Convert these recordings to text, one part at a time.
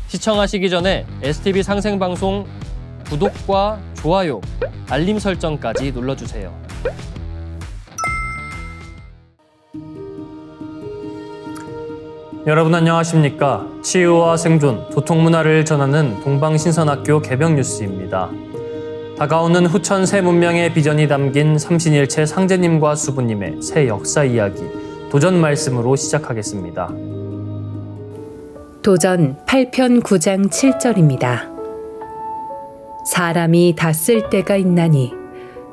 시청하시기 전에 STV 상생방송 구독과 좋아요, 알림 설정까지 눌러주세요. 여러분 안녕하십니까? 치유와 생존, 도통문화를 전하는 동방신선학교 개병뉴스입니다. 다가오는 후천 새 문명의 비전이 담긴 삼신일체 상제님과 수부님의 새 역사 이야기, 도전 말씀으로 시작하겠습니다. 도전 8편 9장 7절입니다. 사람이 다 쓸 때가 있나니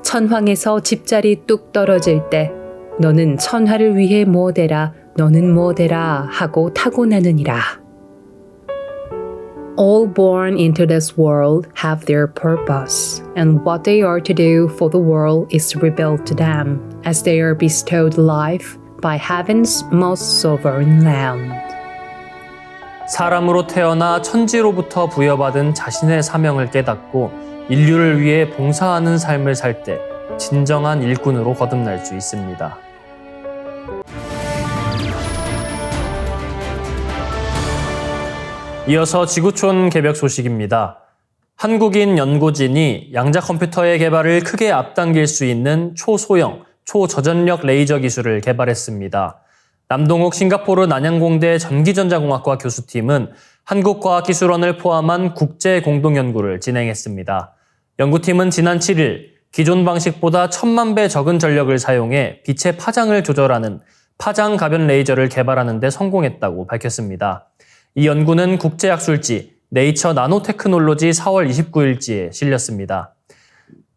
천황에서 집자리 뚝 떨어질 때 너는 천하를 위해 뭐되라 너는 뭐되라 하고 타고나느니라. All born into this world have their purpose, and what they are to do for the world is revealed to them, as they are bestowed life by heaven's most sovereign land. 사람으로 태어나 천지로부터 부여받은 자신의 사명을 깨닫고 인류를 위해 봉사하는 삶을 살 때 진정한 일꾼으로 거듭날 수 있습니다. 이어서 지구촌 개벽 소식입니다. 한국인 연구진이 양자 컴퓨터의 개발을 크게 앞당길 수 있는 초소형, 초저전력 레이저 기술을 개발했습니다. 남동욱 싱가포르 난양공대 전기전자공학과 교수팀은 한국과학기술원을 포함한 국제 공동연구를 진행했습니다. 연구팀은 지난 7일 기존 방식보다 1000만 배 적은 전력을 사용해 빛의 파장을 조절하는 파장 가변 레이저를 개발하는 데 성공했다고 밝혔습니다. 이 연구는 국제학술지 네이처 나노테크놀로지 4월 29일지에 실렸습니다.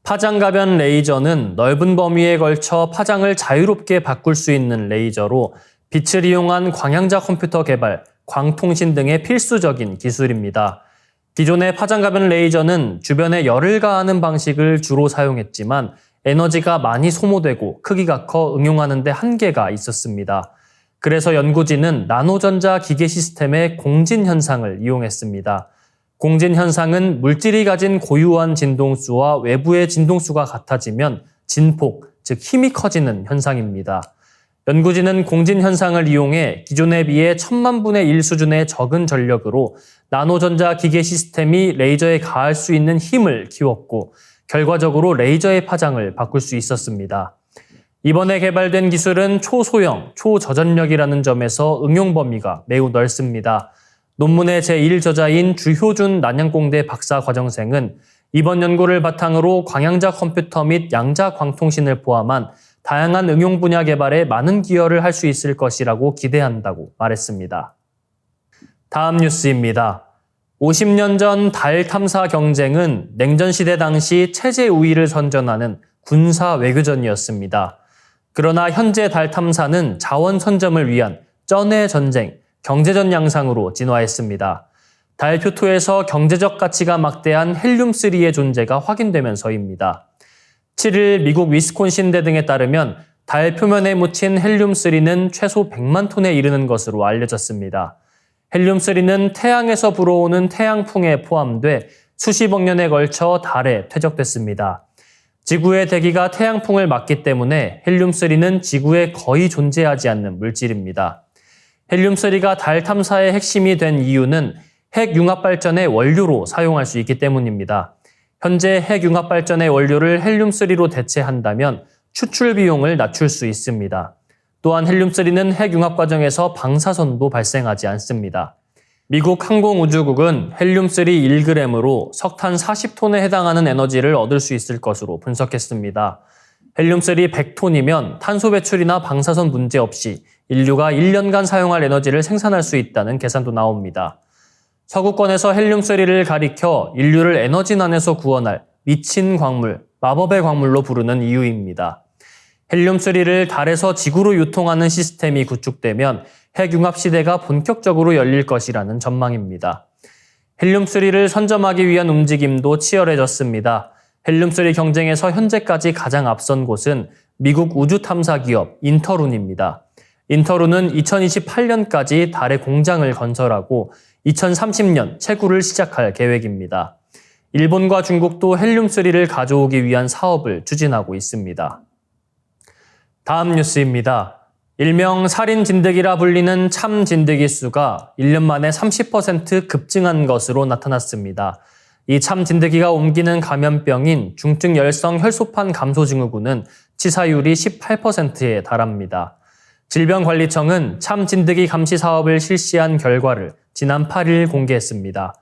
파장 가변 레이저는 넓은 범위에 걸쳐 파장을 자유롭게 바꿀 수 있는 레이저로 빛을 이용한 광양자 컴퓨터 개발, 광통신 등의 필수적인 기술입니다. 기존의 파장 가변 레이저는 주변에 열을 가하는 방식을 주로 사용했지만 에너지가 많이 소모되고 크기가 커 응용하는 데 한계가 있었습니다. 그래서 연구진은 나노전자 기계 시스템의 공진 현상을 이용했습니다. 공진 현상은 물질이 가진 고유한 진동수와 외부의 진동수가 같아지면 진폭, 즉 힘이 커지는 현상입니다. 연구진은 공진 현상을 이용해 기존에 비해 1000만 분의 1 수준의 적은 전력으로 나노전자 기계 시스템이 레이저에 가할 수 있는 힘을 키웠고 결과적으로 레이저의 파장을 바꿀 수 있었습니다. 이번에 개발된 기술은 초소형, 초저전력이라는 점에서 응용 범위가 매우 넓습니다. 논문의 제1저자인 주효준 난양공대 박사과정생은 이번 연구를 바탕으로 광양자 컴퓨터 및 양자 광통신을 포함한 다양한 응용 분야 개발에 많은 기여를 할 수 있을 것이라고 기대한다고 말했습니다. 다음 뉴스입니다. 50년 전 달 탐사 경쟁은 냉전시대 당시 체제 우위를 선전하는 군사 외교전이었습니다. 그러나 현재 달 탐사는 자원 선점을 위한 쩐의 전쟁, 경제전 양상으로 진화했습니다. 달 표토에서 경제적 가치가 막대한 헬륨3의 존재가 확인되면서입니다. 7일 미국 위스콘신대 등에 따르면 달 표면에 묻힌 헬륨3는 최소 100만 톤에 이르는 것으로 알려졌습니다. 헬륨3는 태양에서 불어오는 태양풍에 포함돼 수십억 년에 걸쳐 달에 퇴적됐습니다. 지구의 대기가 태양풍을 막기 때문에 헬륨3는 지구에 거의 존재하지 않는 물질입니다. 헬륨3가 달 탐사의 핵심이 된 이유는 핵융합 발전의 원료로 사용할 수 있기 때문입니다. 현재 핵융합 발전의 원료를 헬륨3로 대체한다면 추출 비용을 낮출 수 있습니다. 또한 헬륨3는 핵융합 과정에서 방사선도 발생하지 않습니다. 미국 항공우주국은 헬륨3 1g으로 석탄 40톤에 해당하는 에너지를 얻을 수 있을 것으로 분석했습니다. 헬륨3 100톤이면 탄소 배출이나 방사선 문제 없이 인류가 1년간 사용할 에너지를 생산할 수 있다는 계산도 나옵니다. 서구권에서 헬륨3를 가리켜 인류를 에너지난에서 구원할 미친 광물, 마법의 광물로 부르는 이유입니다. 헬륨3를 달에서 지구로 유통하는 시스템이 구축되면 핵융합 시대가 본격적으로 열릴 것이라는 전망입니다. 헬륨3를 선점하기 위한 움직임도 치열해졌습니다. 헬륨3 경쟁에서 현재까지 가장 앞선 곳은 미국 우주탐사 기업 인터룬입니다. 인터룬은 2028년까지 달에 공장을 건설하고 2030년 채굴을 시작할 계획입니다. 일본과 중국도 헬륨3를 가져오기 위한 사업을 추진하고 있습니다. 다음 뉴스입니다. 일명 살인 진드기라 불리는 참 진드기 수가 1년 만에 30% 급증한 것으로 나타났습니다. 이 참 진드기가 옮기는 감염병인 중증 열성 혈소판 감소 증후군은 치사율이 18%에 달합니다. 질병관리청은 참 진드기 감시 사업을 실시한 결과를 지난 8일 공개했습니다.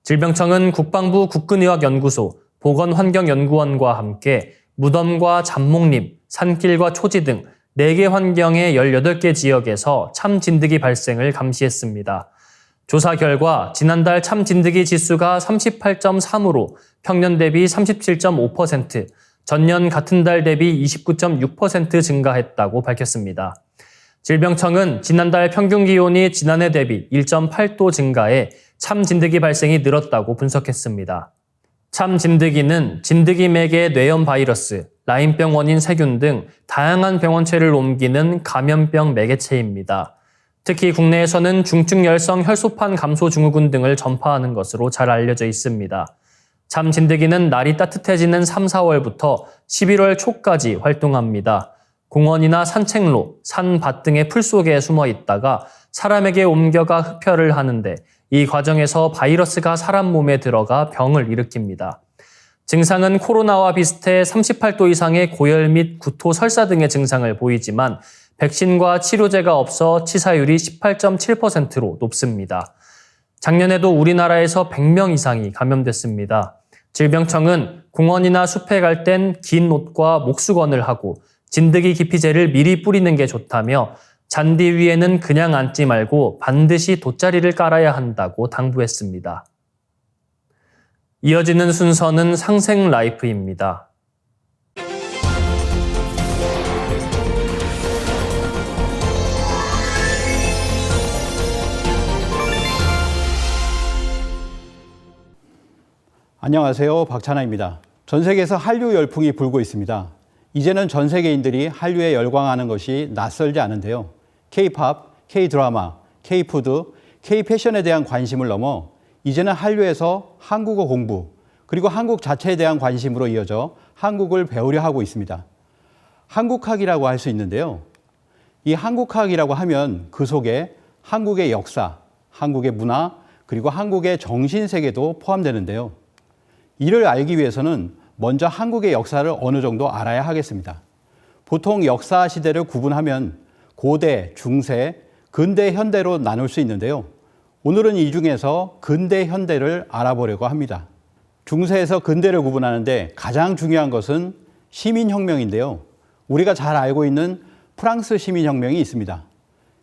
질병청은 국방부 국군의학연구소, 보건환경연구원과 함께 무덤과 잡목림, 산길과 초지 등 4개 환경의 18개 지역에서 참 진드기 발생을 감시했습니다. 조사 결과 지난달 참 진드기 지수가 38.3으로 평년 대비 37.5%, 전년 같은 달 대비 29.6% 증가했다고 밝혔습니다. 질병청은 지난달 평균 기온이 지난해 대비 1.8도 증가해 참 진드기 발생이 늘었다고 분석했습니다. 참 진드기는 진드기 매개 뇌염 바이러스, 라임병 원인 세균 등 다양한 병원체를 옮기는 감염병 매개체입니다. 특히 국내에서는 중증 열성 혈소판 감소 증후군 등을 전파하는 것으로 잘 알려져 있습니다. 참 진드기는 날이 따뜻해지는 3, 4월부터 11월 초까지 활동합니다. 공원이나 산책로, 산밭 등의 풀 속에 숨어 있다가 사람에게 옮겨가 흡혈을 하는데 이 과정에서 바이러스가 사람 몸에 들어가 병을 일으킵니다. 증상은 코로나와 비슷해 38도 이상의 고열 및 구토, 설사 등의 증상을 보이지만 백신과 치료제가 없어 치사율이 18.7%로 높습니다. 작년에도 우리나라에서 100명 이상이 감염됐습니다. 질병청은 공원이나 숲에 갈 땐 긴 옷과 목수건을 하고 진드기 기피제를 미리 뿌리는 게 좋다며 잔디 위에는 그냥 앉지 말고 반드시 돗자리를 깔아야 한다고 당부했습니다. 이어지는 순서는 상생 라이프입니다. 안녕하세요. 박찬하입니다. 전 세계에서 한류 열풍이 불고 있습니다. 이제는 전 세계인들이 한류에 열광하는 것이 낯설지 않은데요. K-팝, K-드라마, K-푸드, K-패션에 대한 관심을 넘어 이제는 한류에서 한국어 공부, 그리고 한국 자체에 대한 관심으로 이어져 한국을 배우려 하고 있습니다. 한국학이라고 할 수 있는데요. 이 한국학이라고 하면 그 속에 한국의 역사, 한국의 문화, 그리고 한국의 정신세계도 포함되는데요. 이를 알기 위해서는 먼저 한국의 역사를 어느 정도 알아야 하겠습니다. 보통 역사 시대를 구분하면 고대, 중세, 근대, 현대로 나눌 수 있는데요. 오늘은 이 중에서 근대, 현대를 알아보려고 합니다. 중세에서 근대를 구분하는데 가장 중요한 것은 시민혁명인데요. 우리가 잘 알고 있는 프랑스 시민혁명이 있습니다.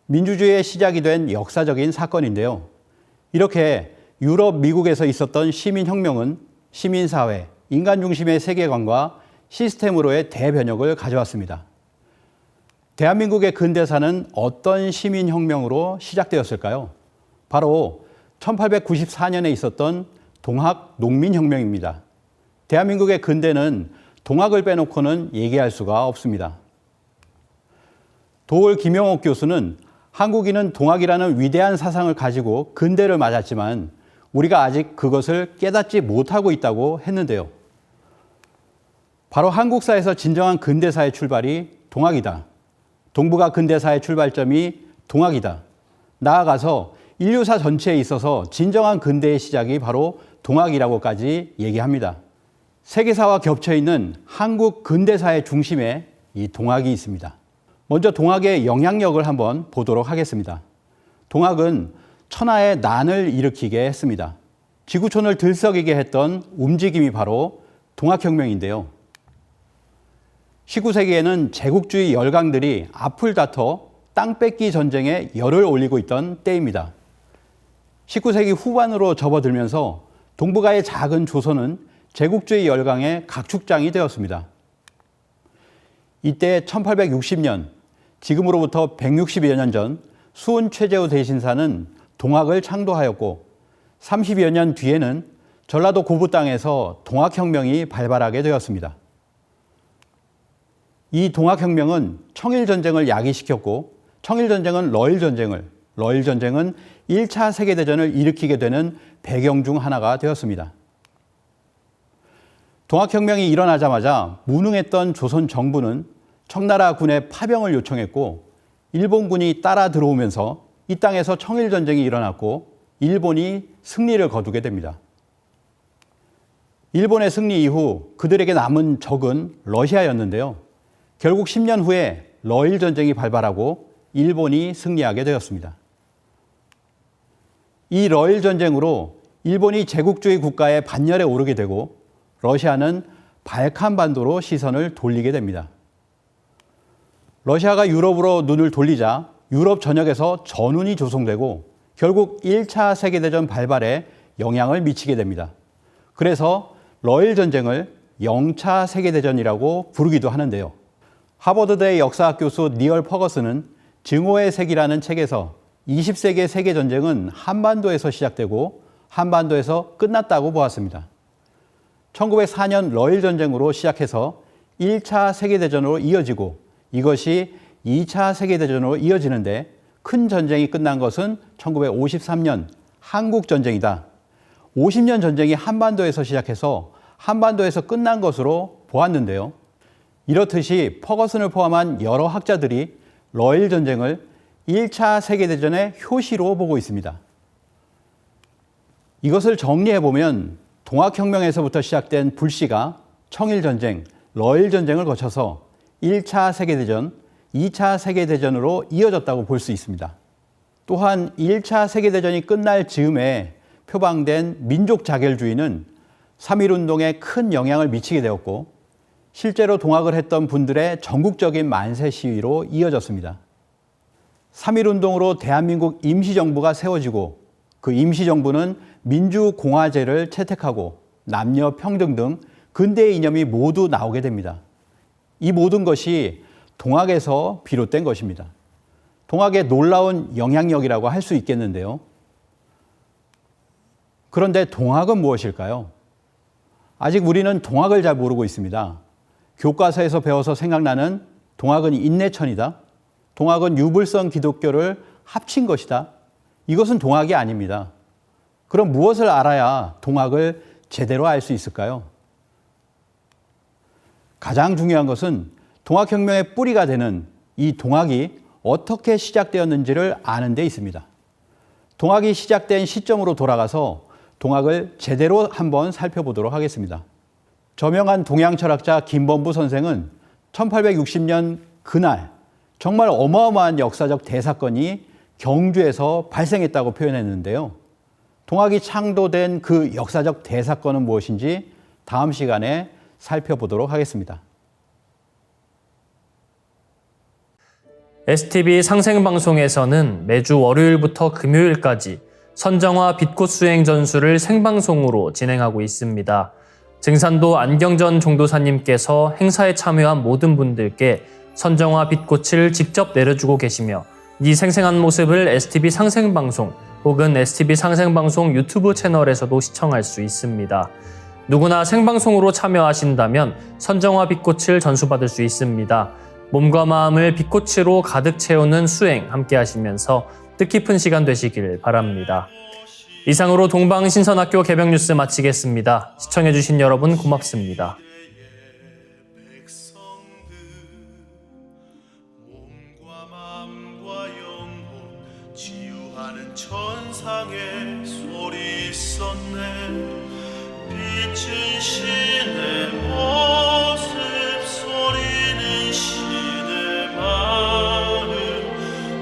민주주의의 시작이 된 역사적인 사건인데요. 이렇게 유럽, 미국에서 있었던 시민혁명은 시민사회, 인간 중심의 세계관과 시스템으로의 대변혁을 가져왔습니다. 대한민국의 근대사는 어떤 시민혁명으로 시작되었을까요? 바로 1894년에 있었던 동학 농민혁명입니다. 대한민국의 근대는 동학을 빼놓고는 얘기할 수가 없습니다. 도올 김영옥 교수는 한국인은 동학이라는 위대한 사상을 가지고 근대를 맞았지만 우리가 아직 그것을 깨닫지 못하고 있다고 했는데요. 바로 한국사에서 진정한 근대사의 출발이 동학이다. 동북아 근대사의 출발점이 동학이다. 나아가서 인류사 전체에 있어서 진정한 근대의 시작이 바로 동학이라고까지 얘기합니다. 세계사와 겹쳐있는 한국 근대사의 중심에 이 동학이 있습니다. 먼저 동학의 영향력을 한번 보도록 하겠습니다. 동학은 천하의 난을 일으키게 했습니다. 지구촌을 들썩이게 했던 움직임이 바로 동학혁명인데요. 19세기에는 제국주의 열강들이 앞을 다퉈 땅 뺏기 전쟁에 열을 올리고 있던 때입니다. 19세기 후반으로 접어들면서 동북아의 작은 조선은 제국주의 열강의 각축장이 되었습니다. 이때 1860년, 지금으로부터 160여 년 전 수은 최재우 대신사는 동학을 창도하였고 30여 년 뒤에는 전라도 고부 땅에서 동학혁명이 발발하게 되었습니다. 이 동학혁명은 청일전쟁을 야기시켰고 청일전쟁은 러일전쟁은 1차 세계대전을 일으키게 되는 배경 중 하나가 되었습니다. 동학혁명이 일어나자마자 무능했던 조선 정부는 청나라 군의 파병을 요청했고 일본군이 따라 들어오면서 이 땅에서 청일전쟁이 일어났고 일본이 승리를 거두게 됩니다. 일본의 승리 이후 그들에게 남은 적은 러시아였는데요. 결국 10년 후에 러일 전쟁이 발발하고 일본이 승리하게 되었습니다. 이 러일 전쟁으로 일본이 제국주의 국가의 반열에 오르게 되고 러시아는 발칸반도로 시선을 돌리게 됩니다. 러시아가 유럽으로 눈을 돌리자 유럽 전역에서 전운이 조성되고 결국 1차 세계대전 발발에 영향을 미치게 됩니다. 그래서 러일 전쟁을 영차 세계대전이라고 부르기도 하는데요. 하버드대 역사학 교수 니얼 퍼거슨은 증오의 색이라는 책에서 20세기의 세계전쟁은 한반도에서 시작되고 한반도에서 끝났다고 보았습니다. 1904년 러일 전쟁으로 시작해서 1차 세계대전으로 이어지고 이것이 2차 세계대전으로 이어지는데 큰 전쟁이 끝난 것은 1953년 한국전쟁이다. 50년 전쟁이 한반도에서 시작해서 한반도에서 끝난 것으로 보았는데요. 이렇듯이 퍼거슨을 포함한 여러 학자들이 러일 전쟁을 1차 세계대전의 효시로 보고 있습니다. 이것을 정리해보면 동학혁명에서부터 시작된 불씨가 청일전쟁, 러일전쟁을 거쳐서 1차 세계대전, 2차 세계대전으로 이어졌다고 볼 수 있습니다. 또한 1차 세계대전이 끝날 즈음에 표방된 민족 자결주의는 3.1운동에 큰 영향을 미치게 되었고 실제로 동학을 했던 분들의 전국적인 만세 시위로 이어졌습니다. 3.1운동으로 대한민국 임시정부가 세워지고 그 임시정부는 민주공화제를 채택하고 남녀 평등 등 근대의 이념이 모두 나오게 됩니다. 이 모든 것이 동학에서 비롯된 것입니다. 동학의 놀라운 영향력이라고 할 수 있겠는데요. 그런데 동학은 무엇일까요? 아직 우리는 동학을 잘 모르고 있습니다. 교과서에서 배워서 생각나는 동학은 인내천이다. 동학은 유불선 기독교를 합친 것이다. 이것은 동학이 아닙니다. 그럼 무엇을 알아야 동학을 제대로 알 수 있을까요? 가장 중요한 것은 동학혁명의 뿌리가 되는 이 동학이 어떻게 시작되었는지를 아는 데 있습니다. 동학이 시작된 시점으로 돌아가서 동학을 제대로 한번 살펴보도록 하겠습니다. 저명한 동양 철학자 김범부 선생은 1860년 그날 정말 어마어마한 역사적 대사건이 경주에서 발생했다고 표현했는데요. 동학이 창도된 그 역사적 대사건은 무엇인지 다음 시간에 살펴보도록 하겠습니다. STB 상생방송에서는 매주 월요일부터 금요일까지 선정화 빛꽃 수행 전수를 생방송으로 진행하고 있습니다. 증산도 안경전 종도사님께서 행사에 참여한 모든 분들께 선정화 빛꽃을 직접 내려주고 계시며 이 생생한 모습을 STB 상생방송 혹은 STB 상생방송 유튜브 채널에서도 시청할 수 있습니다. 누구나 생방송으로 참여하신다면 선정화 빛꽃을 전수받을 수 있습니다. 몸과 마음을 빛꽃으로 가득 채우는 수행 함께 하시면서 뜻깊은 시간 되시길 바랍니다. 이상으로 동방신선학교 개벽뉴스 마치겠습니다. 시청해주신 여러분 고맙습니다. 천상의 소리 있었네. 빛은 신의 모습, 소리는 신의 마음.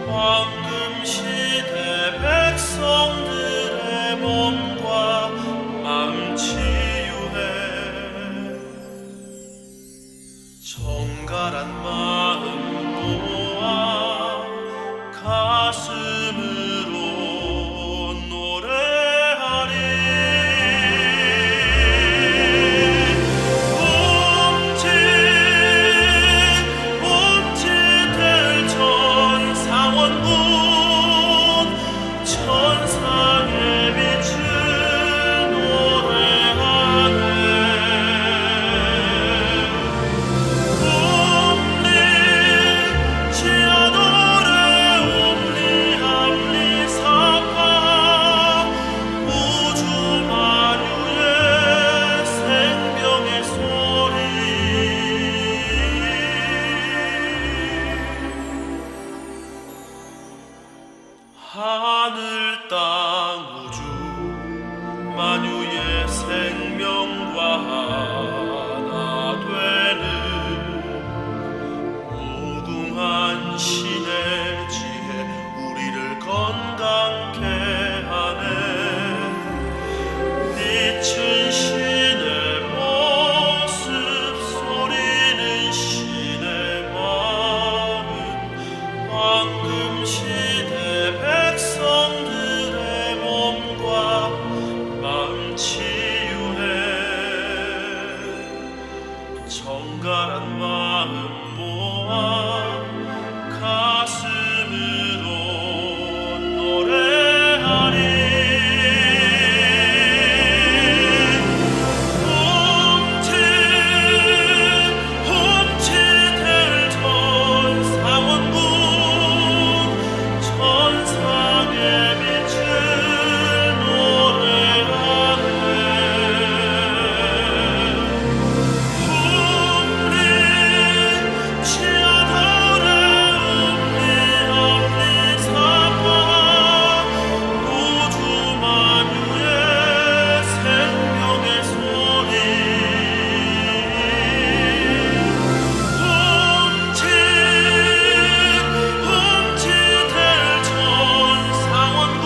황금 시대 백성들의 몸과 마음 치유해. 정갈한 마음 모아 가슴으로 노래하리. 만유의 생명과 하나 되는 무궁한 신의 지혜 우리를 건강케 하네. 빛은 신의 모습 소리는 신의 마음 황금 시대 백성들의 몸과 마음 치유해. 정갈한 마음 모아 가슴으로 노래하리. 흠칫흠칫 전 상원군 천상의 빛을 노래하네. 치아들의 사파 우주 만유의 생명의 소리. 흠칫흠칫 전 상원군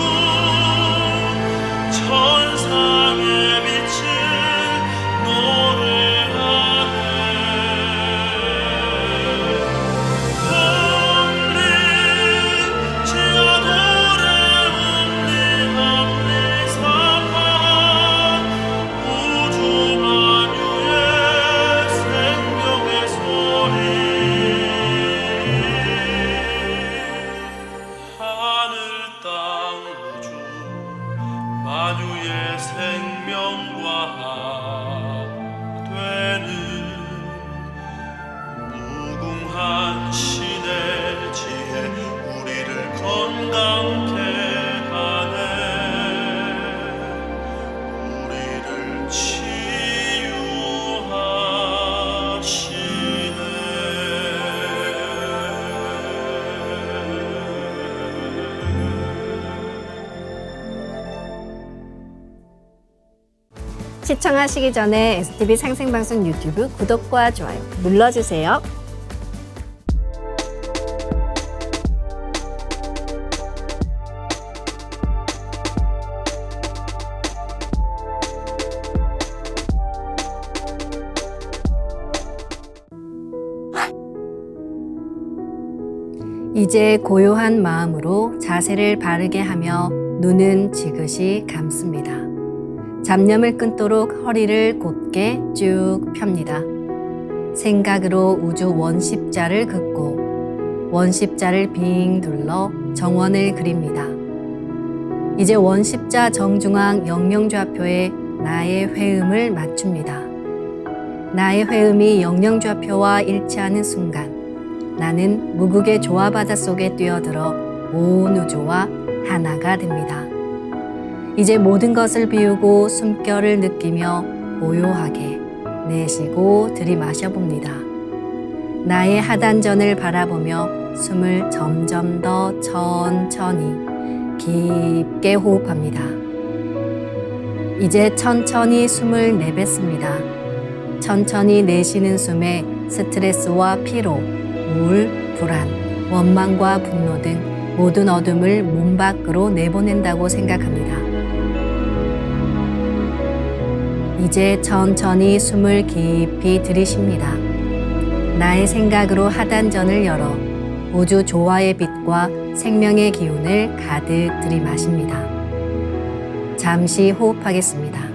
천상의 빛을 노래하네. 치아돌의 합리 사파 우주 만유의 생명의 소리. 하늘 땅 우주 만유의 생명과 되는 무궁한 신의 지혜 우리를 건강케 하네. 우리를 치유하시네. 시청하시기 전에 STV 상생방송 유튜브 구독과 좋아요 눌러주세요. 이제 고요한 마음으로 자세를 바르게 하며 눈은 지그시 감습니다. 잡념을 끊도록 허리를 곧게 쭉 펴니다. 생각으로 우주 원십자를 긋고 원십자를 빙 둘러 정원을 그립니다. 이제 원십자 정중앙 영영좌표에 나의 회음을 맞춥니다. 나의 회음이 영영좌표와 일치하는 순간 나는 무국의 조화바다 속에 뛰어들어 온 우주와 하나가 됩니다. 이제 모든 것을 비우고 숨결을 느끼며 고요하게 내쉬고 들이마셔 봅니다. 나의 하단전을 바라보며 숨을 점점 더 천천히 깊게 호흡합니다. 이제 천천히 숨을 내뱉습니다. 천천히 내쉬는 숨에 스트레스와 피로, 우울, 불안, 원망과 분노 등 모든 어둠을 몸 밖으로 내보낸다고 생각합니다. 이제 천천히 숨을 깊이 들이쉽니다. 나의 생각으로 하단전을 열어 우주 조화의 빛과 생명의 기운을 가득 들이마십니다. 잠시 호흡하겠습니다.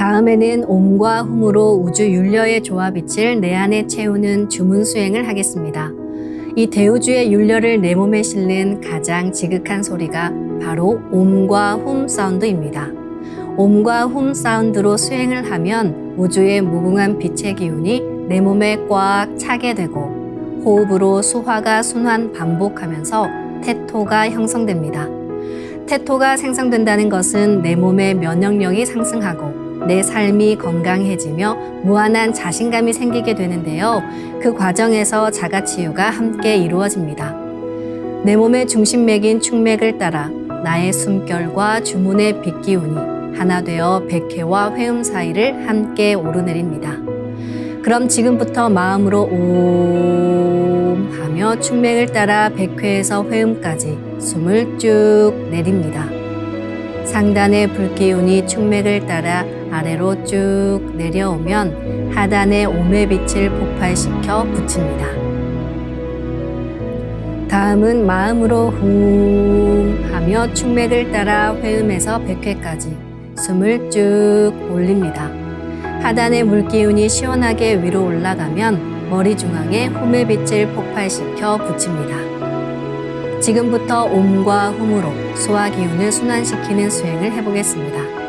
다음에는 옴과 훔으로 우주 윤려의 조화빛을 내 안에 채우는 주문 수행을 하겠습니다. 이 대우주의 윤려를 내 몸에 실는 가장 지극한 소리가 바로 옴과 훔 사운드입니다. 옴과 훔 사운드로 수행을 하면 우주의 무궁한 빛의 기운이 내 몸에 꽉 차게 되고 호흡으로 수화가 순환 반복하면서 태토가 형성됩니다. 태토가 생성된다는 것은 내 몸의 면역력이 상승하고 내 삶이 건강해지며 무한한 자신감이 생기게 되는데요. 그 과정에서 자가치유가 함께 이루어집니다. 내 몸의 중심맥인 축맥을 따라 나의 숨결과 주문의 빛기운이 하나 되어 백회와 회음 사이를 함께 오르내립니다. 그럼 지금부터 마음으로 옴 하며 축맥을 따라 백회에서 회음까지 숨을 쭉 내립니다. 상단의 불기운이 축맥을 따라 아래로 쭉 내려오면 하단의 옴의 빛을 폭발시켜 붙입니다. 다음은 마음으로 훔 하며 축맥을 따라 회음에서 백회까지 숨을 쭉 올립니다. 하단의 물기운이 시원하게 위로 올라가면 머리 중앙에 홈의 빛을 폭발시켜 붙입니다. 지금부터 옴과 훔으로 소화 기운을 순환시키는 수행을 해보겠습니다.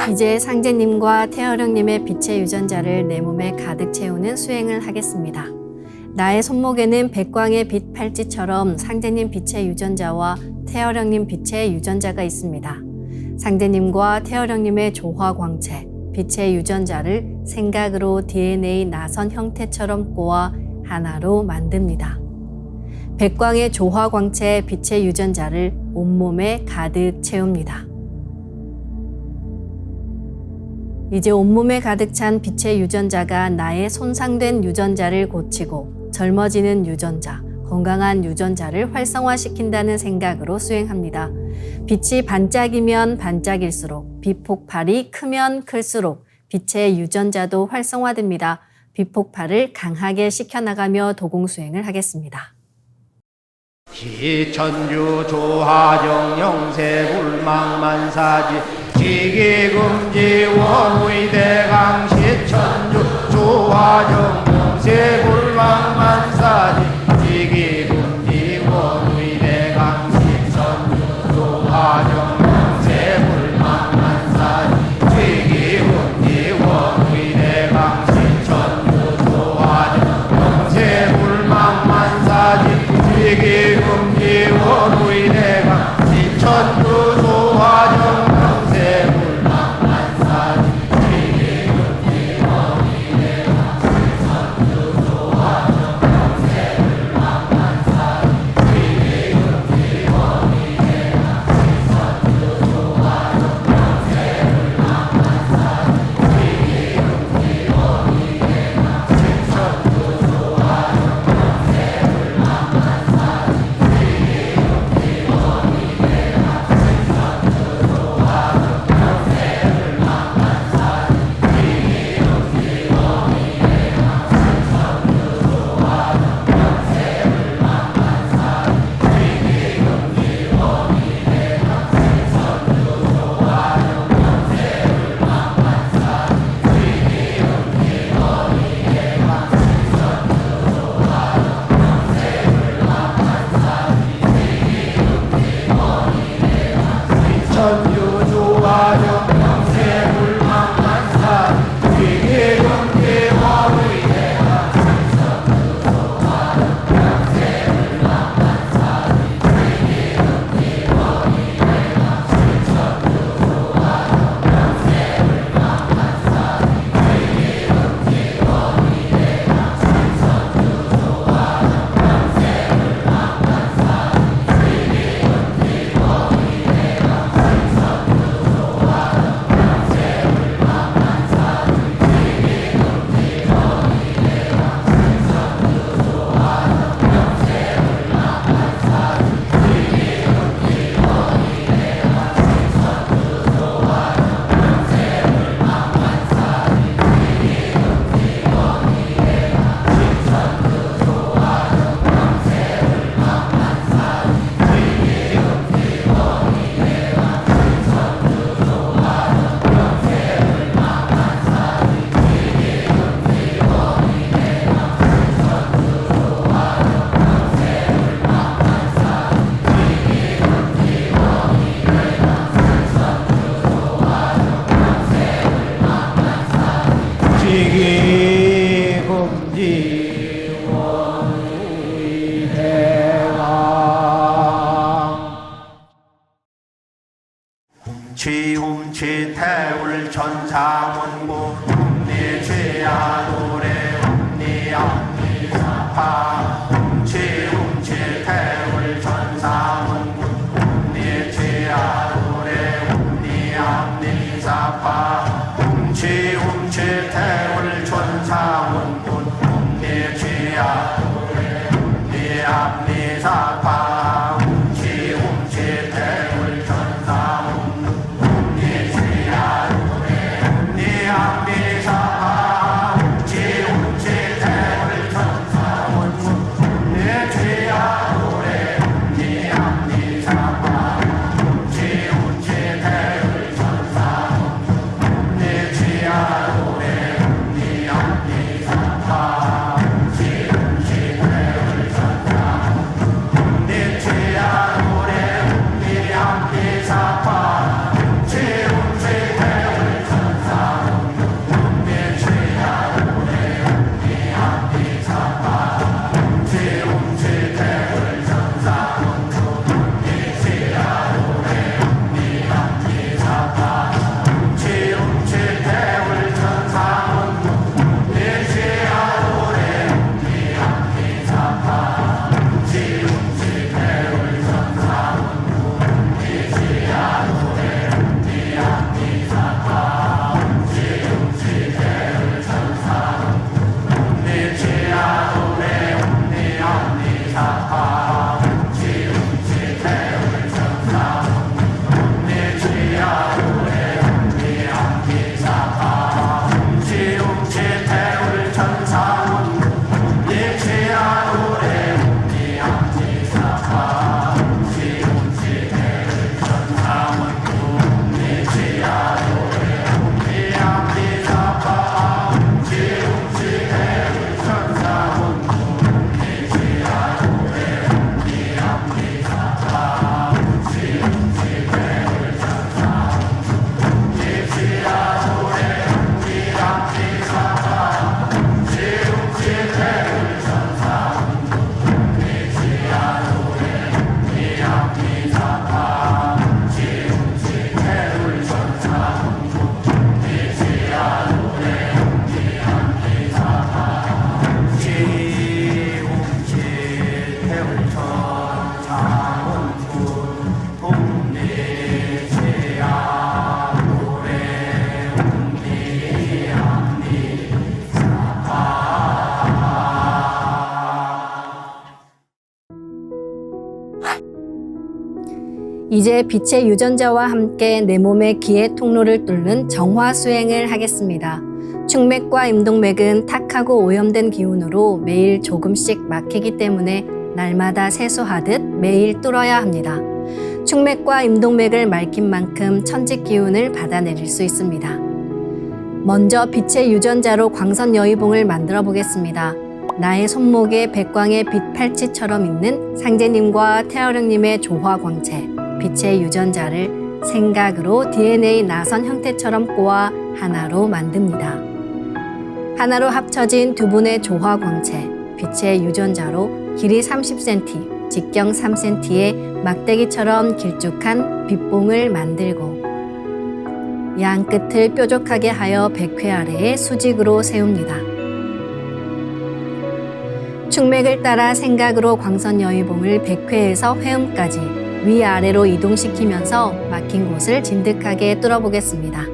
이제 상제님과 태어령님의 빛의 유전자를 내 몸에 가득 채우는 수행을 하겠습니다. 나의 손목에는 백광의 빛 팔찌처럼 상제님 빛의 유전자와 태어령님 빛의 유전자가 있습니다. 상제님과 태어령님의 조화광채, 빛의 유전자를 생각으로 DNA 나선 형태처럼 꼬아 하나로 만듭니다. 백광의 조화광채 빛의 유전자를 온몸에 가득 채웁니다. 이제 온몸에 가득 찬 빛의 유전자가 나의 손상된 유전자를 고치고 젊어지는 유전자, 건강한 유전자를 활성화시킨다는 생각으로 수행합니다. 빛이 반짝이면 반짝일수록, 빛폭발이 크면 클수록 빛의 유전자도 활성화됩니다. 빛폭발을 강하게 시켜나가며 도공수행을 하겠습니다. 시천주 조화정 영세불망만사지 지기금지 원의대강 시천주 조화정 영세불망만사지 지기금지 원의대강 시천주 조화정 영세불망만사지 지기금지 원의대강 시천주 조화정 영세불망만사지 지기금지 원의대강 시천주 조화정 영세불망만사지 지기금지 원의대강 시천주 조화정 영세불망만사지 지기금지 원의대강 시천주 조화정 영세불망만사지 지기금지 원의대강 시천주 조화정 지기금지 원의대강 지움치태울 천사문고 ум니치야노래 ум니암니사파 지움치태울 천사문고 ум니치야노래 ум니암니사파 지움치태울 천사문고 ум니치야노래 ум니암니사파 지움치태울 천사문고 이제 빛의 유전자와 함께 내 몸의 기의 통로를 뚫는 정화 수행을 하겠습니다. 충맥과 임동맥은 탁하고 오염된 기운으로 매일 조금씩 막히기 때문에 날마다 세수하듯 매일 뚫어야 합니다. 충맥과 임동맥을 맑힌 만큼 천직 기운을 받아내릴 수 있습니다. 먼저 빛의 유전자로 광선 여의봉을 만들어 보겠습니다. 나의 손목에 백광의 빛 팔찌처럼 있는 상제님과 태어령님의 조화광채, 빛의 유전자를 생각으로 DNA 나선 형태처럼 꼬아 하나로 만듭니다. 하나로 합쳐진 두 분의 조화광채, 빛의 유전자로 길이 30cm, 직경 3cm의 막대기처럼 길쭉한 빛봉을 만들고 양 끝을 뾰족하게 하여 백회 아래에 수직으로 세웁니다. 충맥을 따라 생각으로 광선 여의봉을 백회에서 회음까지 위아래로 이동시키면서 막힌 곳을 진득하게 뚫어보겠습니다.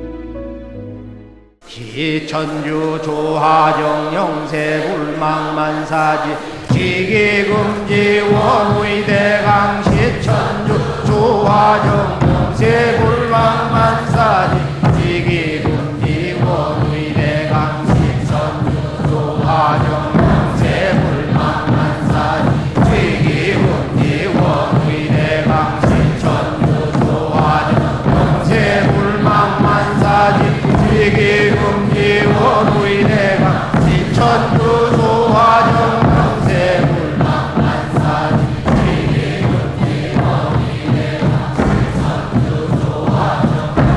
기천주 조하정 영세 불망만사지 지기금지 원의대강 시천주 조하정 영세 불망만사지 지기금지 원의대강 시천주 조하정 영세 불망만사지 지기금지 원의대강 시천주 조하정 영세 불망만사지 지기금지 원의대강 시천주 조하정 영세 불망만사지 지기금지 원의대강 시천주 조하정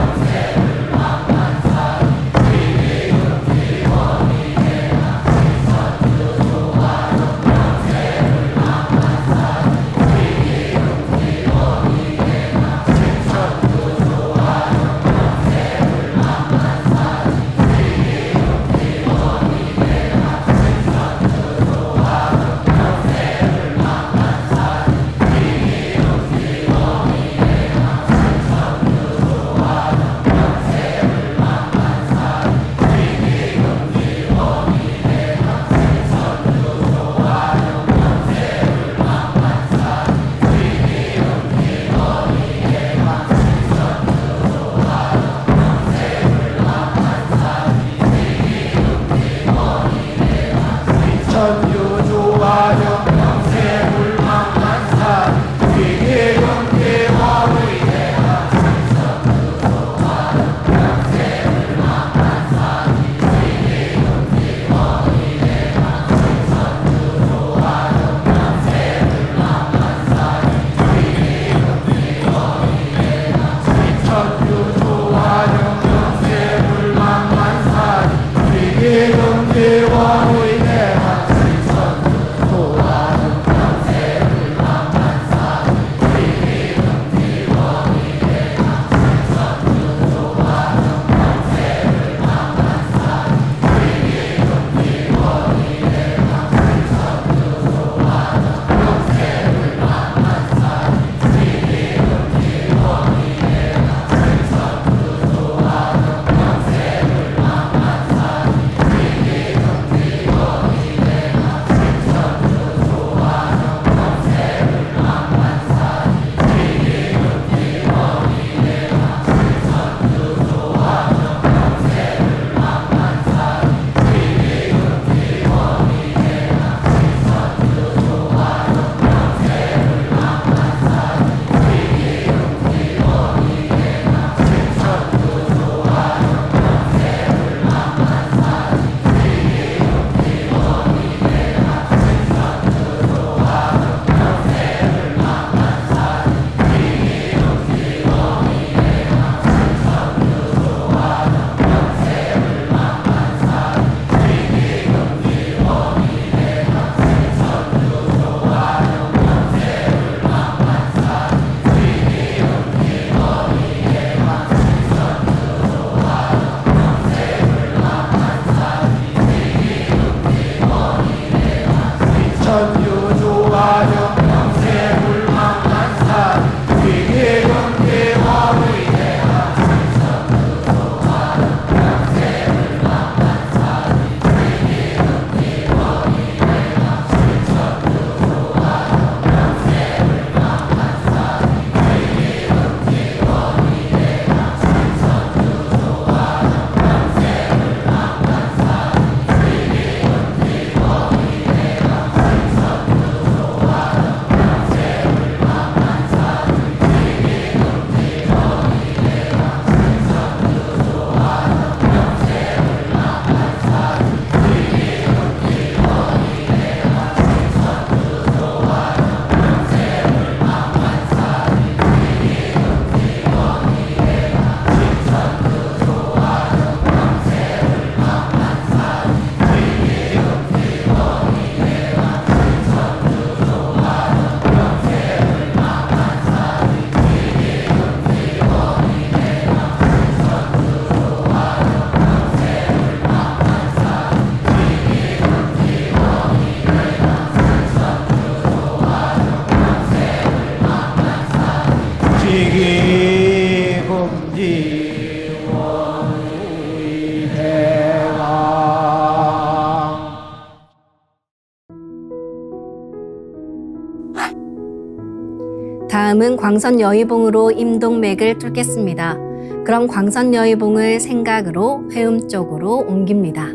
다음은 광선 여의봉으로 임동맥을 뚫겠습니다. 그럼 광선 여의봉을 생각으로 회음 쪽으로 옮깁니다.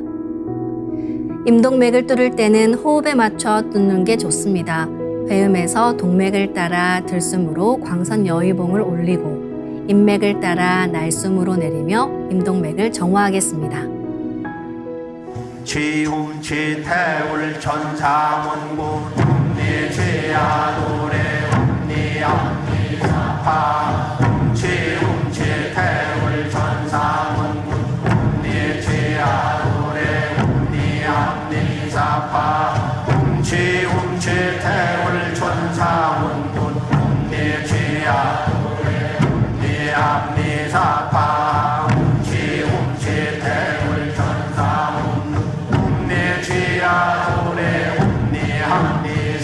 임동맥을 뚫을 때는 호흡에 맞춰 뚫는 게 좋습니다. 회음에서 동맥을 따라 들숨으로 광선 여의봉을 올리고 인맥을 따라 날숨으로 내리며 임동맥을 정화하겠습니다. 지움치 태울 천사문구 니 죄야 노래 니 암니 사파 지움치 태울 천사문구 니 죄야 노래 니 암니 사파 지움치 태울 천사문구 니 죄야 노래 니 암니 사파 지움치 태울 천사문구 내 죄야 노래 니 함니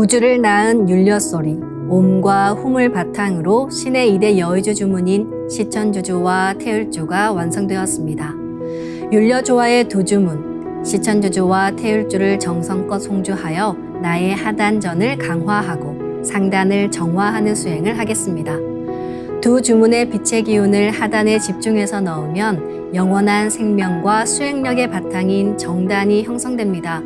우주를 낳은 율려소리, 옴과 hum을 바탕으로 신의 2대 여의주 주문인 시천주주와 태율주가 완성되었습니다. 율려조화의 두 주문, 시천주주와 태율주를 정성껏 송주하여 나의 하단전을 강화하고 상단을 정화하는 수행을 하겠습니다. 두 주문의 빛의 기운을 하단에 집중해서 넣으면 영원한 생명과 수행력의 바탕인 정단이 형성됩니다.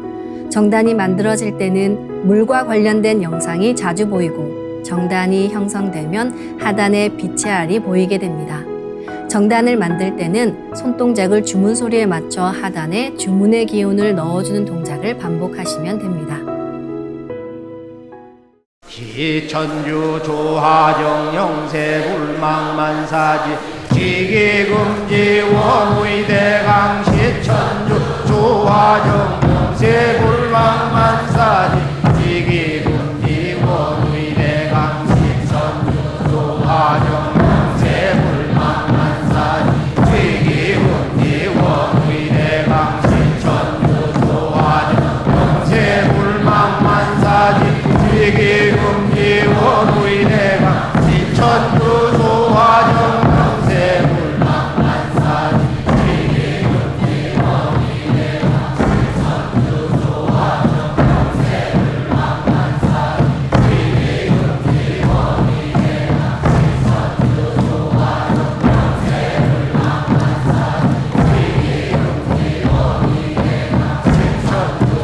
정단이 만들어질 때는 물과 관련된 영상이 자주 보이고 정단이 형성되면 하단에 빛의 알이 보이게 됩니다. 정단을 만들 때는 손동작을 주문 소리에 맞춰 하단에 주문의 기운을 넣어주는 동작을 반복하시면 됩니다. 시천주 조화정 영세불망만사지 지기금지 원의대강 시천주 조화정 영세불망만사지 지기금지 원의대강 시천주 조화정 영세불망만사지 지기금지 원의대강 시천주 조화정 영세불망만사지 지기금지 원의대강 시천주 조화정 영세불망만사지 지기금지 원의대강 시천주 조화정 영세불망만사지 지기금지 원의대강 시천주 조화정 영세불망만사지 지기금지 원의대강 시천주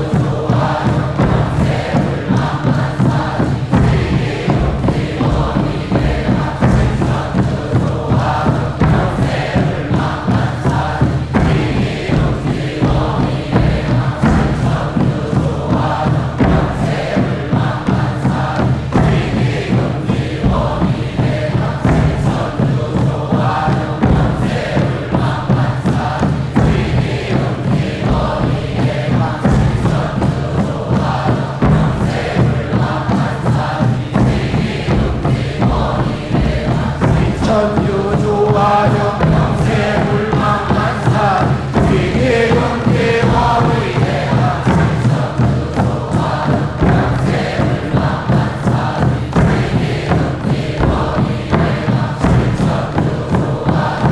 조화정 천주 조화정 영세불망만사지 지기금지 원의대강 시천주 조화정 영세불망만사지 지기금지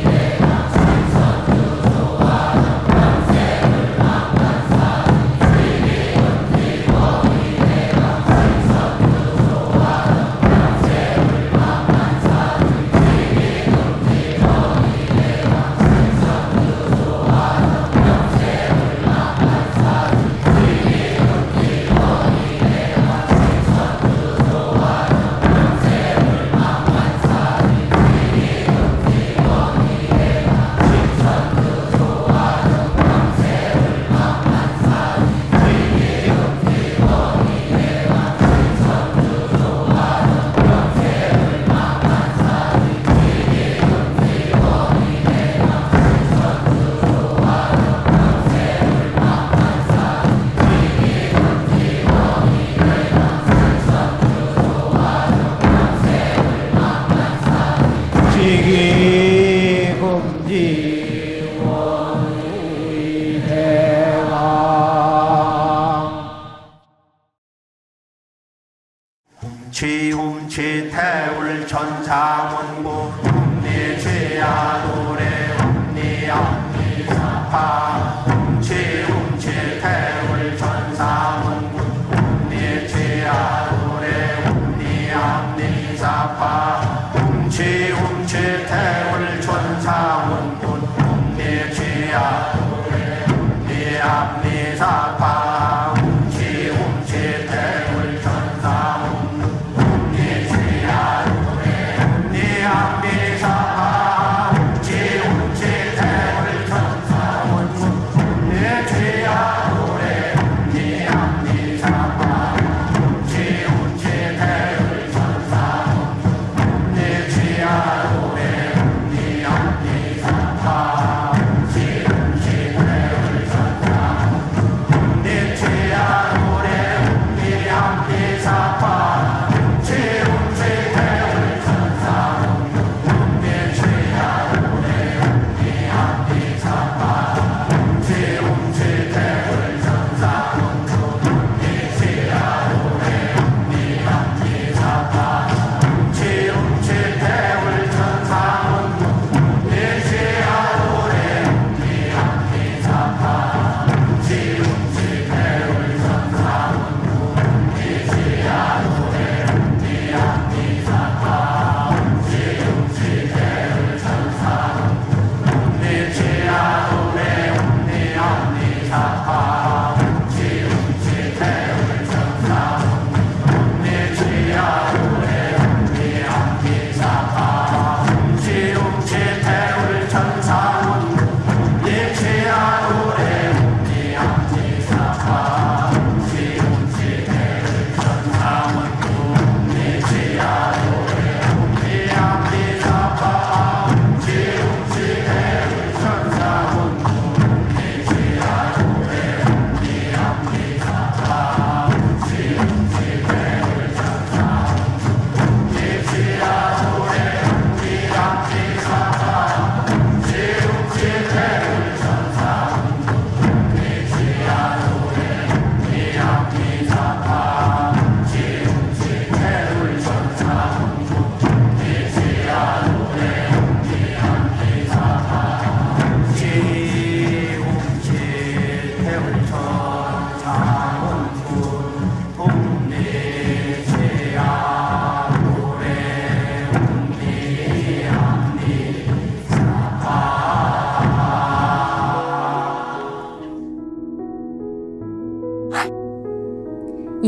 원의대강 시천주 조화정 영세불망만사지 지기금지 원의대강 시천주 조화정 영세불망만사지 지기금지 원의대강 지기금지 원의대강 훔치 태울 천상원고 훔니 죄야노래 훔니 암니사파 훔치 태울 천상원고 훔니 죄야노래 훔니 암니사파 훔치 태울 천상원고 훔니 죄야노래 훔니 암니사파 훔치 태울 천상원고 훔니 죄야노래 훔니 암니사파 훔치 태울 천상원고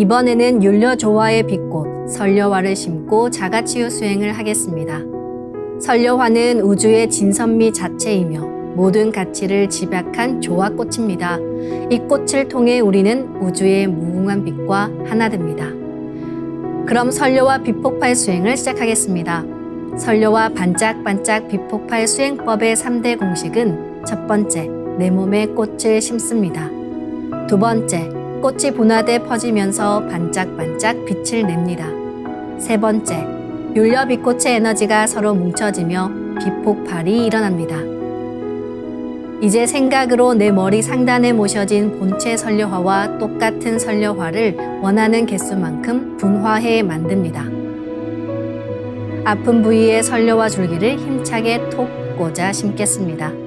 이번에는 율려조화의 빛꽃 설려화를 심고 자가치유 수행을 하겠습니다. 설려화는 우주의 진선미 자체이며 모든 가치를 집약한 조화꽃입니다. 이 꽃을 통해 우리는 우주의 무궁한 빛과 하나 됩니다. 그럼 설려화 빛폭발 수행을 시작하겠습니다. 설려화 반짝반짝 빛폭발 수행법의 3대 공식은 첫 번째, 내 몸에 꽃을 심습니다. 두 번째, 꽃이 분화돼 퍼지면서 반짝반짝 빛을 냅니다. 세 번째, 율려 빛꽃의 에너지가 서로 뭉쳐지며 빛폭발이 일어납니다. 이제 생각으로 내 머리 상단에 모셔진 본체 설려화와 똑같은 설려화를 원하는 개수만큼 분화해 만듭니다. 아픈 부위에 설려화 줄기를 힘차게 톡 꽂아 심겠습니다.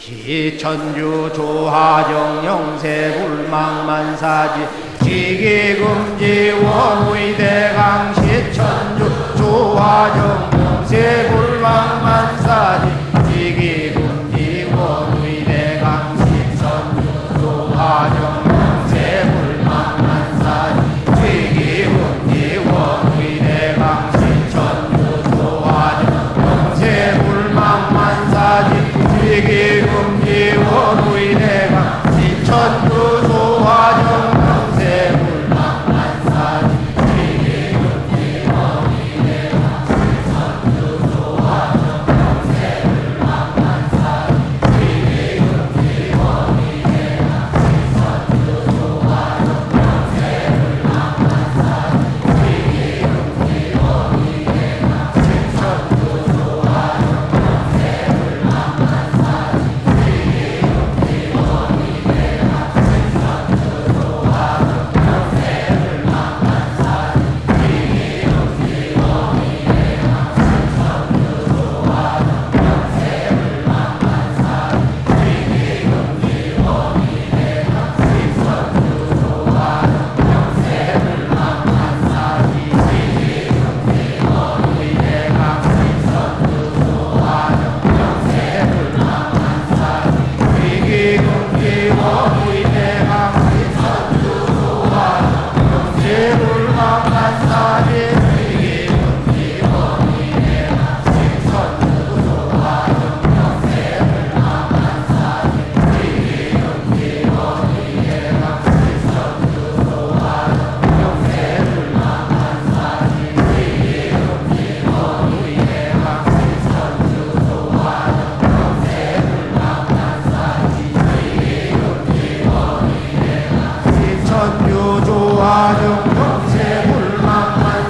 기천주 조하정 영세 불망만사지 지기금지 원의대강 시천주 조하정 영세 불망만사지 지기금지 원의대강 시천주 조하정 영세 불망만사지 지기금지 원의대강 시천주 조하정 영세 불망만사지 지기금지 원의대강 시천주 조하정 영세 불망만사지 지기금지 원의대강 시천주 조하정 영세 불망만사지 지기금지 원의대강 시천주 조하정 영세 불망만사지 지기금지 원의대강 시천주 조하정 영세 불망만사지 천주 조화정 영세 불망만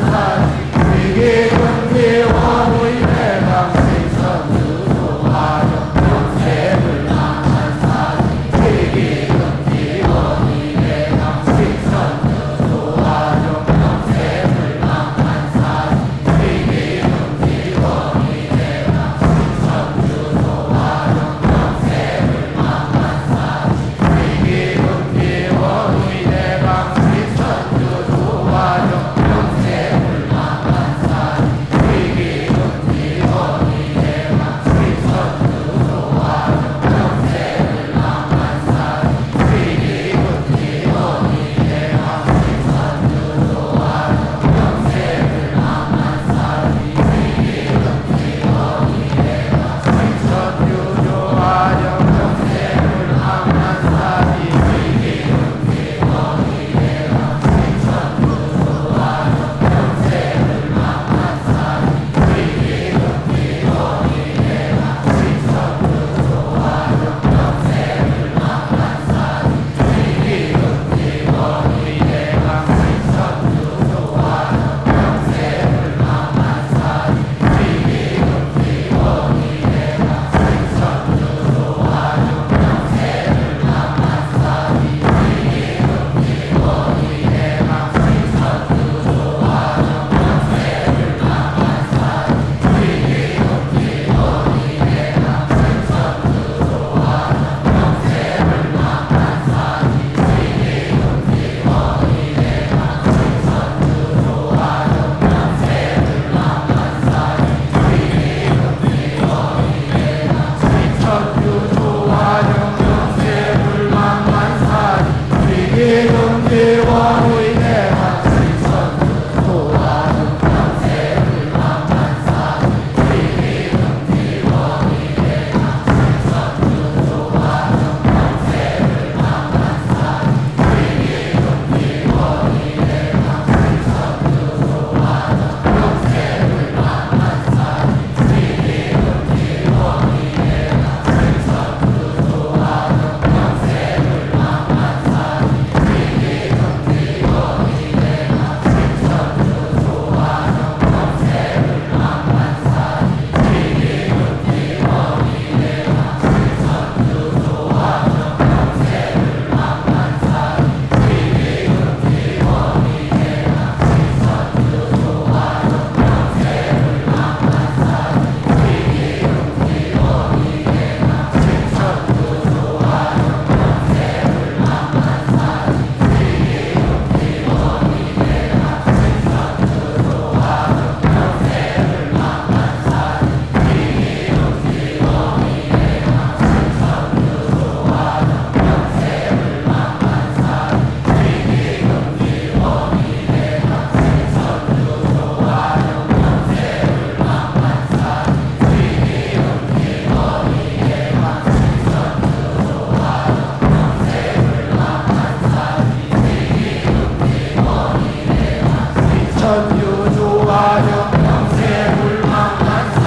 신천주 조화정 영세불망만사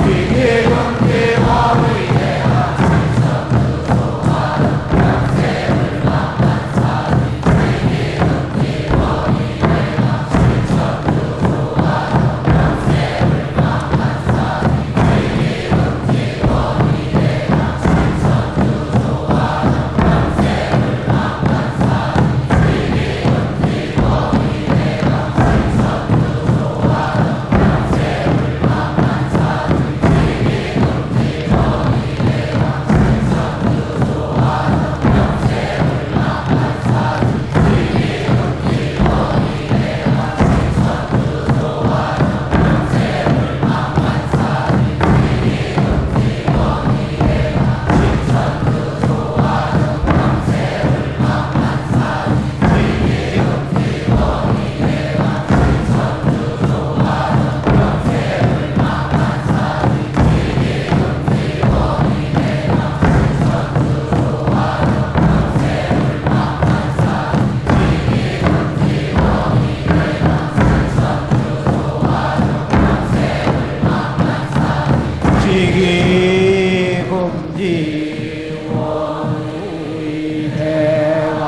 위기금지 원의대가 신천주 조화정 영세불망만사 위기금지 원의대가 신천주 조화정 영세불망만사 위기금지 원의대가 신천주 조화정 영세불망만사 위기금지 원의대가 신천주 조화정 영세불망만사 위기금지 원의대가 신천주 조화정 영세불망만사 위기금지 원의대가 신천주 조화정 영세불망만사 위기금지 원의대가 신천주 조화정 영세불망만사 위기금지 원의대가 신천주 조화정 영세불망만사 위기금지 원의대가 신천주 조화정 영세불망만사 위기금지 원의대가 신천주 조화정 영세불망만사 지기금지 원의대가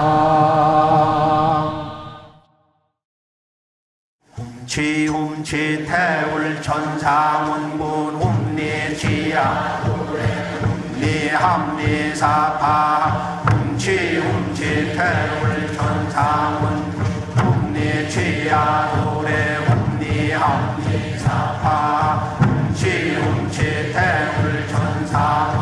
지움치 태울 천상원군 움니지야 움니함니사파 움치 태울 천상원 움니지야 노래 움니함니사파 움치 태울 천상원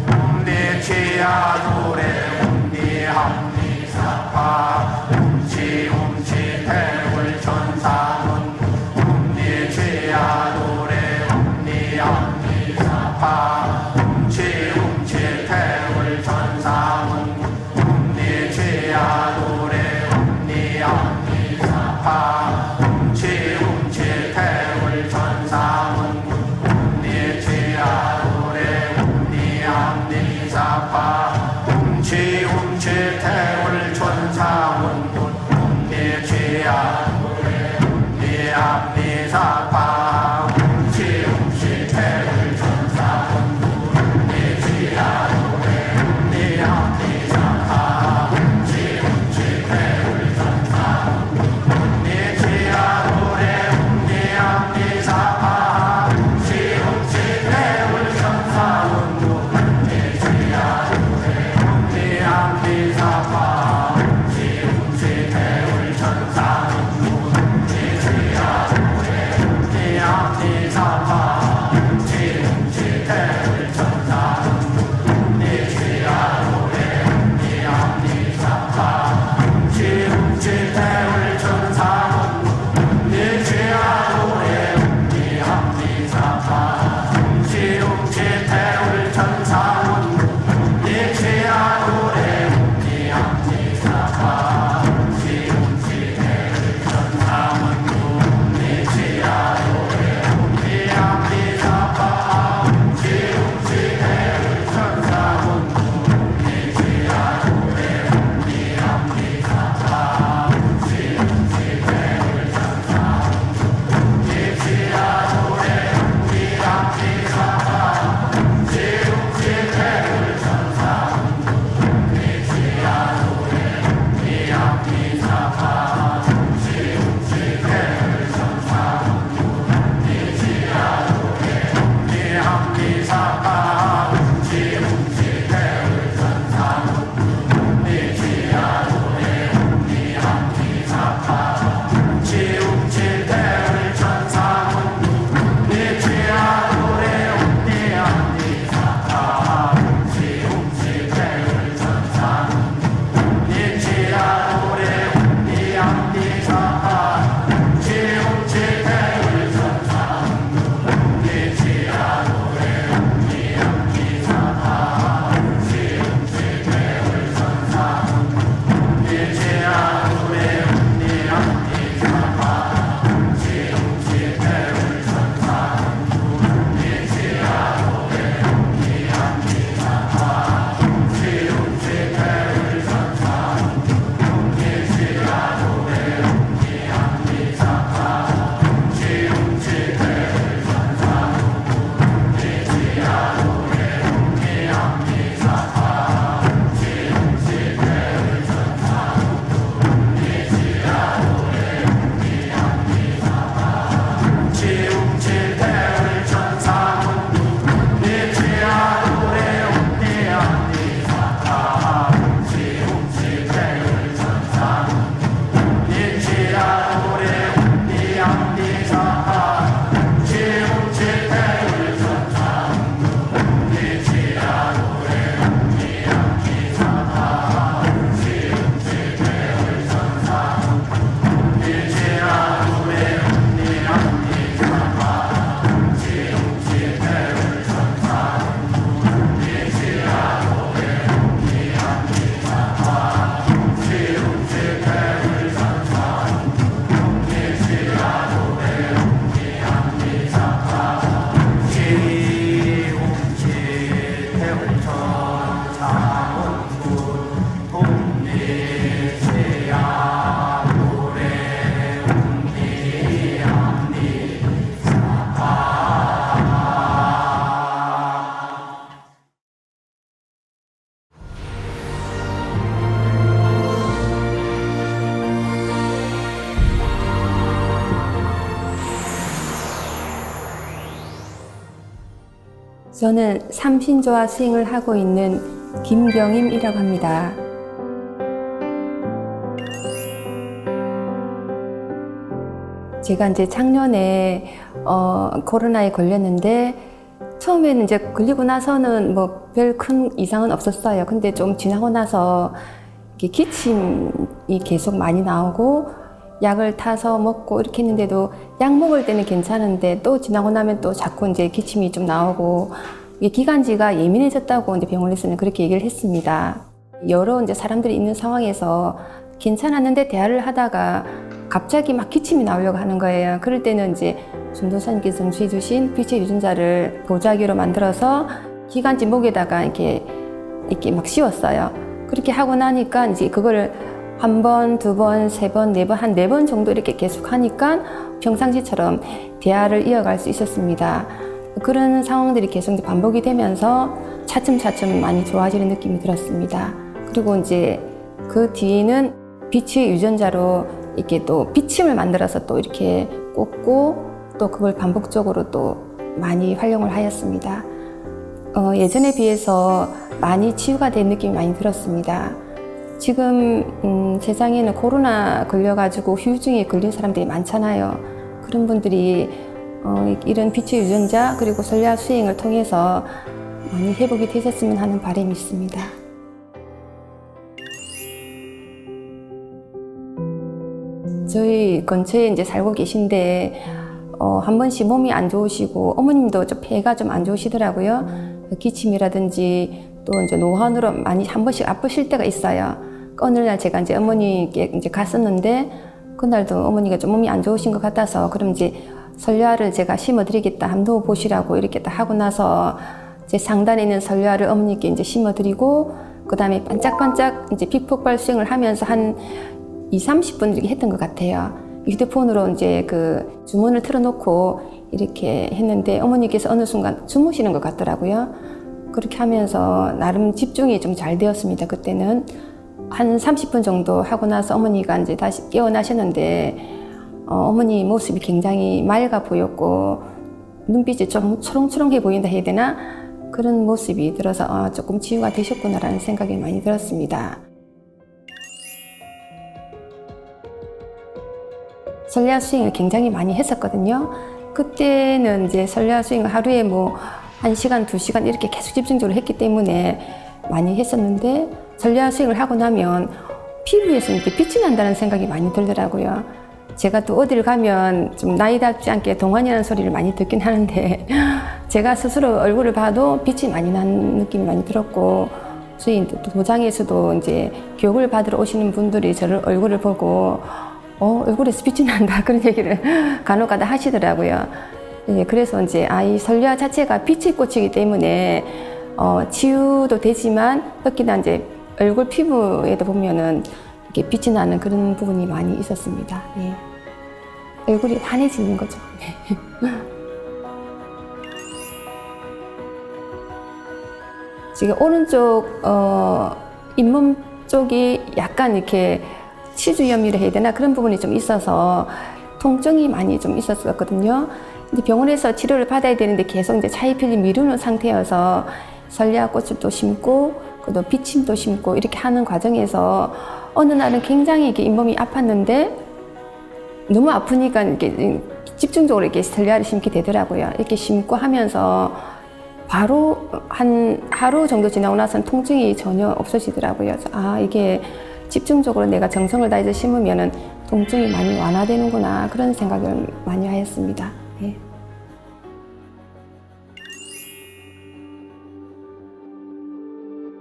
움니지야 노래 움니함니사파 움치 태울 천상원 움니지야 노래 움니함니사파 움치 태울 천상원 움니지야 노래 움니함니사파 움치 태울 천상원 움니지야 노래 움니함니사파 움치 태울 천상원 움니지야 노래 움니함니사파 움치 태울 천상원 움니지야 노래 움니함니사파 움치 태울 천상원 움니지야 저는 삼신조화 수행을 하고 있는 김경임이라고 합니다. 제가 이제 작년에 코로나에 걸렸는데 처음에는 이제 걸리고 나서는 뭐 별 큰 이상은 없었어요. 근데 좀 지나고 나서 이렇게 기침이 계속 많이 나오고 약을 타서 먹고 이렇게 했는데도 약 먹을 때는 괜찮은데 또 지나고 나면 또 자꾸 이제 기침이 좀 나오고 이게 기관지가 예민해졌다고 이제 병원에서는 그렇게 얘기를 했습니다. 여러 이제 사람들이 있는 상황에서 괜찮았는데 대화를 하다가 갑자기 막 기침이 나오려고 하는 거예요. 그럴 때는 이제 전도사님께서 전수해 주신 빛의 유전자를 보자기로 만들어서 기관지 목에다가 이렇게 막 씌웠어요. 그렇게 하고 나니까 이제 그거를 한 번, 두 번, 세 번, 네 번, 한 네 번 정도 이렇게 계속 하니까 평상시처럼 대화를 이어갈 수 있었습니다. 그런 상황들이 계속 이제 반복이 되면서 차츰차츰 많이 좋아지는 느낌이 들었습니다. 그리고 이제 그 뒤에는 빛의 유전자로 이렇게 또 비침을 만들어서 또 이렇게 꽂고 또 그걸 반복적으로 또 많이 활용을 하였습니다. 예전에 비해서 많이 치유가 된 느낌이 많이 들었습니다. 지금 세상에는 코로나 걸려가지고 후유증에 걸린 사람들이 많잖아요. 그런 분들이 이런 빛의 유전자 그리고 설야 수행을 통해서 많이 회복이 되셨으면 하는 바람이 있습니다. 저희 근처에 이제 살고 계신데 한 번씩 몸이 안 좋으시고 어머님도 좀 폐가 좀 안 좋으시더라고요. 기침이라든지 또 이제 노환으로 많이 한 번씩 아프실 때가 있어요. 어느 날 제가 이제 어머니께 이제 갔었는데 그날도 어머니가 좀 몸이 안 좋으신 것 같아서 그럼 이제 설야를 제가 심어드리겠다 한번 보시라고 이렇게 딱 하고 나서 제 상단에 있는 설야를 어머니께 이제 심어드리고 그 다음에 반짝반짝 이제 빛폭발 수행을 하면서 한 20-30분 이렇게 했던 것 같아요. 휴대폰으로 이제 그 주문을 틀어놓고 이렇게 했는데 어머니께서 어느 순간 주무시는 것 같더라고요. 그렇게 하면서 나름 집중이 좀 잘 되었습니다. 그때는 한 30분 정도 하고 나서 어머니가 이제 다시 깨어나셨는데 어머니 모습이 굉장히 맑아 보였고 눈빛이 좀 초롱초롱해 보인다 해야 되나? 그런 모습이 들어서 조금 치유가 되셨구나라는 생각이 많이 들었습니다. 설야 수행을 굉장히 많이 했었거든요. 그때는 이제 설야 수행을 하루에 뭐 1시간, 2시간 이렇게 계속 집중적으로 했기 때문에 많이 했었는데 설야 수행을 하고 나면 피부에서 이렇게 빛이 난다는 생각이 많이 들더라고요. 제가 또 어딜 가면 좀 나이답지 않게 동안이라는 소리를 많이 듣긴 하는데 제가 스스로 얼굴을 봐도 빛이 많이 나는 느낌이 많이 들었고 저희 도장에서도 이제 교육을 받으러 오시는 분들이 저를 얼굴을 보고 얼굴에서 빛이 난다 그런 얘기를 간혹가다 하시더라고요. 그래서 이제 이 설야 자체가 빛의 꽃이기 때문에 치유도 되지만 특히나 이제 얼굴 피부에도 보면은 이렇게 빛이 나는 그런 부분이 많이 있었습니다. 예. 얼굴이 환해지는 거죠. 지금 오른쪽 잇몸 쪽이 약간 이렇게 치주염이라 해야 되나 그런 부분이 좀 있어서 통증이 많이 좀 있었거든요. 근데 병원에서 치료를 받아야 되는데 계속 이제 차이필이 미루는 상태여서 설야꽃을 또 심고 또 비침도 심고 이렇게 하는 과정에서 어느 날은 굉장히 이렇게 잇몸이 아팠는데 너무 아프니까 이렇게 집중적으로 이렇게 설야를 심게 되더라고요. 이렇게 심고 하면서 바로 한 하루 정도 지나고 나서는 통증이 전혀 없어지더라고요. 이게 집중적으로 내가 정성을 다해서 심으면은 통증이 많이 완화되는구나 그런 생각을 많이 하였습니다. 예.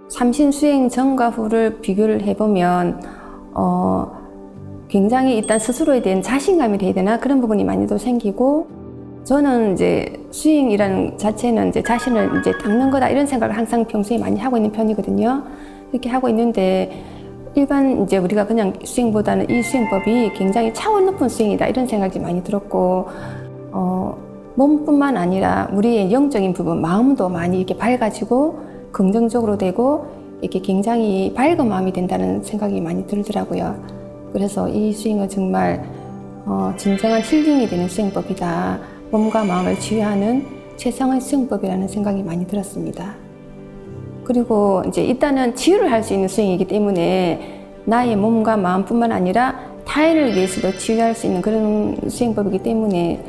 삼신수행 전과 후를 비교를 해보면 굉장히 일단 스스로에 대한 자신감이 돼야 되나 그런 부분이 많이 또 생기고 저는 이제 수행이라는 자체는 이제 자신을 이제 닦는 거다 이런 생각을 항상 평소에 많이 하고 있는 편이거든요. 이렇게 하고 있는데 일반 이제 우리가 그냥 수행보다는 이 수행법이 굉장히 차원 높은 수행이다 이런 생각이 많이 들었고 몸뿐만 아니라 우리의 영적인 부분 마음도 많이 이렇게 밝아지고 긍정적으로 되고 이렇게 굉장히 밝은 마음이 된다는 생각이 많이 들더라고요. 그래서 이 수행은 정말 진정한 힐링이 되는 수행법이다. 몸과 마음을 치유하는 최상의 수행법이라는 생각이 많이 들었습니다. 그리고 이제 일단은 치유를 할 수 있는 수행이기 때문에 나의 몸과 마음뿐만 아니라 타인을 위해서도 치유할 수 있는 그런 수행법이기 때문에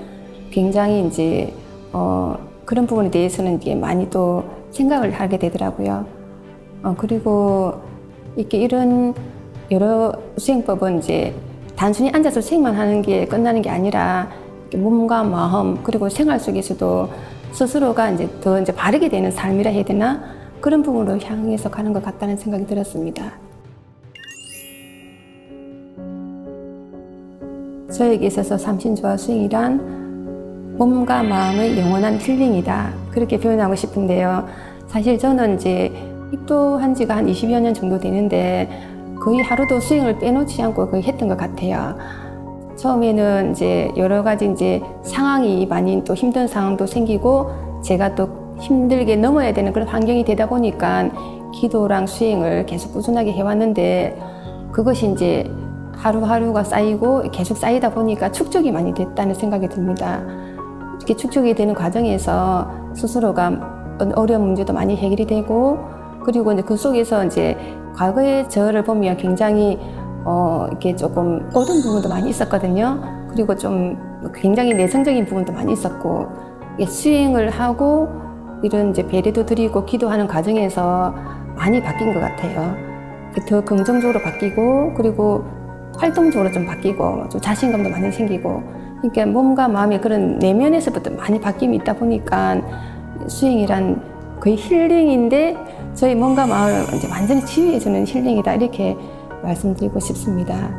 굉장히 이제 그런 부분에 대해서는 이게 많이 또 생각을 하게 되더라고요. 그리고 이렇게 이런 여러 수행법은 이제 단순히 앉아서 수행만 하는 게 끝나는 게 아니라 몸과 마음 그리고 생활 속에서도 스스로가 이제 더 이제 바르게 되는 삶이라 해야 되나 그런 부분으로 향해서 가는 것 같다는 생각이 들었습니다. 저에게 있어서 삼신조화 수행이란 몸과 마음의 영원한 힐링이다 그렇게 표현하고 싶은데요. 사실 저는 이제 입도한 지가 한 20여 년 정도 되는데 거의 하루도 수행을 빼놓지 않고 거의 했던 것 같아요. 처음에는 이제 여러 가지 이제 상황이 많이 또 힘든 상황도 생기고 제가 또 힘들게 넘어야 되는 그런 환경이 되다 보니까 기도랑 수행을 계속 꾸준하게 해왔는데 그것이 이제 하루하루가 쌓이고 계속 쌓이다 보니까 축적이 많이 됐다는 생각이 듭니다. 이렇게 축적이 되는 과정에서 스스로가 어려운 문제도 많이 해결이 되고 그리고 이제 그 속에서 이제 과거의 저를 보면 굉장히 이렇게 조금 어두운 부분도 많이 있었거든요. 그리고 좀 굉장히 내성적인 부분도 많이 있었고 수행을 하고 이런 이제 배려도 드리고 기도하는 과정에서 많이 바뀐 것 같아요. 더 긍정적으로 바뀌고 그리고 활동적으로 좀 바뀌고 좀 자신감도 많이 생기고 그러니까 몸과 마음의 그런 내면에서부터 많이 바뀜이 있다 보니까 수행이란 거의 힐링인데 저희 몸과 마음을 이제 완전히 치유해주는 힐링이다 이렇게 말씀드리고 싶습니다.